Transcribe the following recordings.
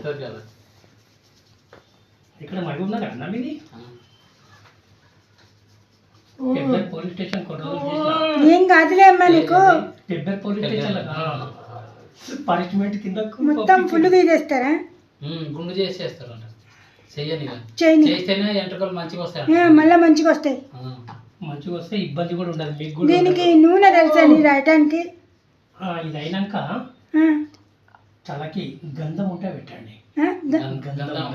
పెద్దది కదా. ఇక్కడ మహబూబ్ నగర్ అన్న మీది? పెద్ద పోలీస్ స్టేషన్ కొన్ని రోజులు చేసిన. ఏం కాదులే అమ్మా నీకు. పెద్ద పోలీస్ స్టేషన్ పనిష్మెంట్ కింద మొత్తం ఫుల్ తీసేస్తారా? గుండు చేసేస్తారు అంట. చెయ్యని చేయని చేస్తేనే ఎంట్రుకలు మంచిగా వస్తాయి. మళ్ళీ మంచిగా వస్తాయి. మంచిగా వస్తే ఇబ్బంది కూడా ఉండదు మీకు కూడా. దీనికి నూనె తెలుసా నీ రాయటానికి? ఇది అయినాక తలకి గంధం ఉంటే పెట్టండి.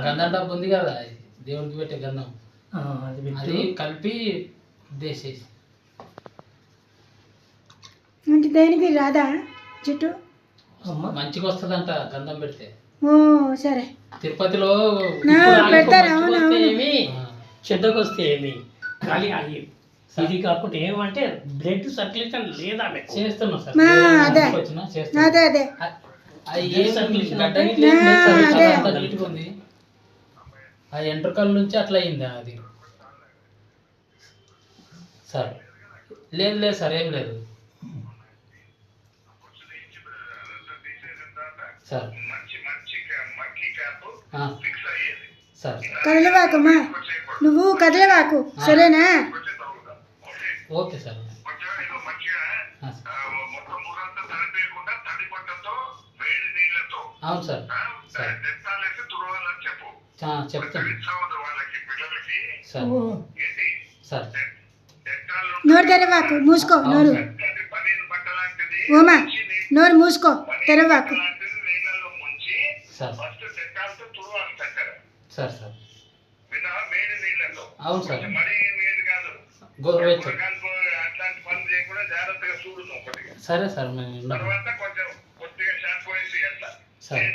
గంధం డబ్బు ఉంది కదా దేవుడికి పెట్టే గంధం, అది కలిపి దేశేసి. అంటే దేనికి రాదా చుట్టూ? మంచిగా వస్తుందంట గంధం పెడితే. ఓ సరే. తిరుపతిలో పెడతారా? ఏమి చెడ్డకు వస్తే ఏమి ఖాళీ అయ్యి ఇది కాకుండా ఏమంటే బ్లడ్ సర్క్యులేషన్ లేదా చేస్తున్నాం సార్. అదే అదే ఉంది ఆ ఎంట్రుకల నుంచి అట్లా అయింది అది సార్. లేదు లేదు సార్, ఏం లేదు సార్. సార్ కదలవాకమ్మా, నువ్వు కదలవాకు సరేనా? Okay sir. అవును సార్. చెప్తాను సార్. సార్ నోరు తెరవాకు, మూసుకో నోరు. ఓమా నోరు మూసుకో, తెరవాకు. సార్ సార్ సార్ అవును సార్. గోరువెచ్చ సరే సార్ మేము సరే.